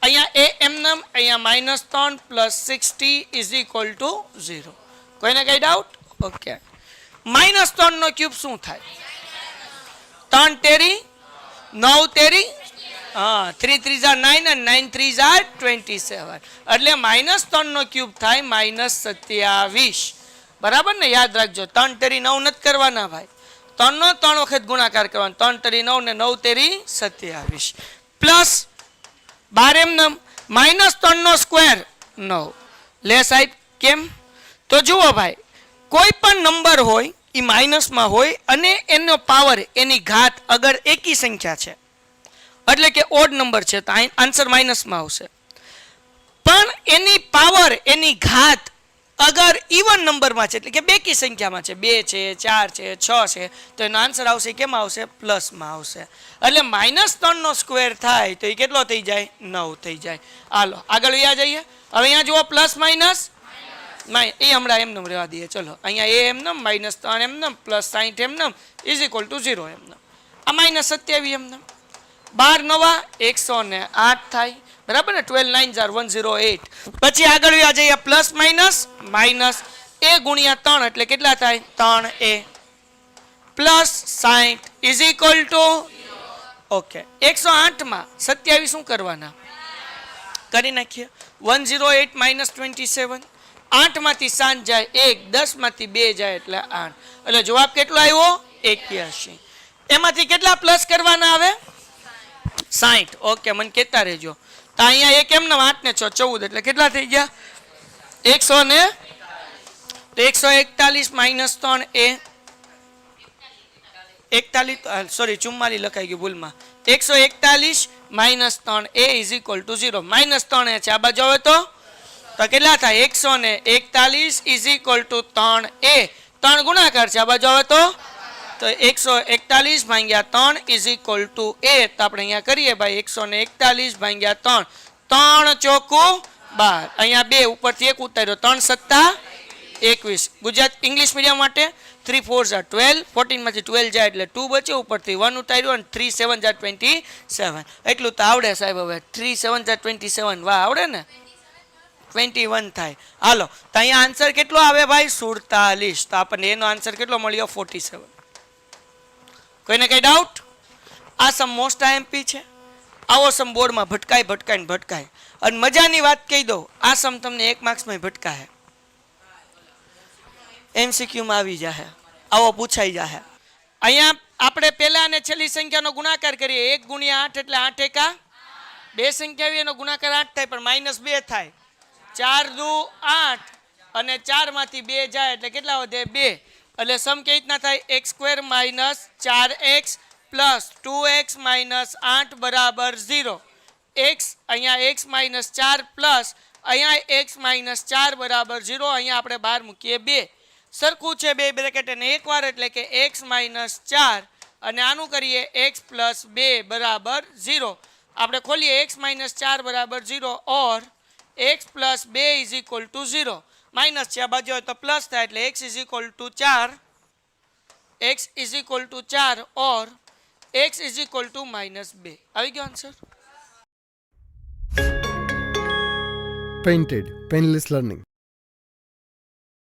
અહીંયા એ એમનેમ, અહીંયા -3 + 60 = 0. કોઈને કઈ ડાઉટ? ઓકે. -3 ક્યુબ શું થાય? 3 તેરી 9 તેરી, હા, 3 3 * 9 અને 9 3 = 27. એટલે -3 ક્યુબ થાય -27. બરાબર ને? યાદ રાખજો, 3 તેરી 9 નથી કરવાના ભાઈ, 3 નો 3 વખત ગુણાકાર કરવાનો. 3 તેરી 9 ને 9 તેરી 27 પ્લસ 12 એમનેમ, -3 સ્ક્વેર 9 લે સાહેબ. કેમ? તો જુઓ ભાઈ, કોઈ પણ નંબર હોય એ માઇનસમાં હોય અને એનો પાવર, એની ઘાત અગર એકી સંખ્યા છે એટલે કે ઓડ નંબર છે તો આન્સર માઇનસમાં આવશે. પણ એની પાવર, એની ઘાત અગર ઇવન નંબરમાં છે એટલે કે બેકી સંખ્યામાં છે, 2 છે, 4 છે, 6 છે, તો એનો આન્સર આવશે કેમાં આવશે? પ્લસમાં આવશે. એટલે -3 સ્ક્વેર થાય તો એ કેટલો થઈ જાય? 9 થઈ જાય. હાલો આગળ વ્યા જઈએ. હવે અહીંયા જુઓ પ્લસ માઇનસ, એ હમણાં એમનેમ રહેવા દઈએ. ચલો અહીંયા એ એમનેમ, -3 એમનેમ, +60 એમનેમ = 0 એમનેમ. આ -27 એમનેમ. 12 નવા 108 થાય. બરાબર ને? 12 9 = 108. પછી આગળ વ્યા જઈએ, પ્લસ માઇનસ માઇનસ a × 3 એટલે કેટલા થાય? 3a +60 = okay. 108 માં 27 શું કરવાના? કરી નાખીએ. 108 - 27, 8 માંથી 7 જાય 1, 10 માંથી 2 જાય એટલે 8. એટલે જવાબ કેટલો આવ્યો? 81. એમાંથી કેટલા પ્લસ કરવાના આવે? 60. ઓકે, મને કહેતા રહેજો. તો અહીંયા એક એમને 8 ને 6 14 એટલે કેટલા થઈ ગયા? 100 ને 141 - 3a 41, સોરી 44 લખાઈ ગયું ભૂલમાં. 141 - 3a = 0. -3 છે આ બાજુ આવે તો કેટલા થાય? 141 = 3a. 3 ગુણાકાર છે આ બાજુ આવે તો 141 / 3 = a. તો આપણે અહીંયા કરીએ ભાઈ, 141 / 3, 3 ચોકું 12, અહીંયા 2 ઉપરથી 1 ઉતાર્યો, 3 સત્તા 21. ગુજરાત ઇંગ્લિશ મીડિયમ માટે 3 4 = 12, 14 માંથી 12 જાય એટલે 2 બચે, ઉપરથી 1 ઉતાર્યો અને 3 7 = 27. એટલું તો આવડે સાહેબ. હવે 3 7 = 27, વાહ આવડે ને? 21 થાય. હાલો તો અહીંયા આન્સર કેટલો આવે ભાઈ? 47. તો આપણને એનો આન્સર કેટલો મળ્યો? 47. કોઈને કઈ ડાઉટ? આ સમ મોસ્ટ આઈએમપી છે. આવો સમ બોર્ડમાં ભટકાય. અને મજાની વાત કહી દો, આ સમ તમને 1 માર્ક્સમાં ભટકાય, MCQમાં આવી જાય, આવો પૂછાઈ જાય. અહીંયા આપણે પહેલા અને છેલ્લી સંખ્યાનો ગુણાકાર કરીએ. 1 × 8 એટલે 8 એકા 2 સંખ્યા આવી, એનો ગુણાકાર 8 થાય પણ -2 થાય. 4 દુ 8 અને 4 માંથી 2 જાય એટલે કેટલા વધે? 2. એટલે સમ કેવી રીતના થાય? x² - 4x + 2x - 8 = 0. x અહીંયા x - 4 પ્લસ અહીંયા x - 4 = 0. અહીંયા આપણે બહાર મૂકીએ 2. સરખું છે, 2 બ્રેકેટ અને એક વાર એટલે કે x - 4 અને આનું કરીએ x + 2 = 0. આપણે ખોલીએ x - 4 = 0 ઓર x + 2 = 0. માઇનસ છે આ બાજુ હોય તો પ્લસ થાય એટલે x = 4, x = 4 ઓર x = -2. આવી ગયો આન્સર. Painted Painless Learning.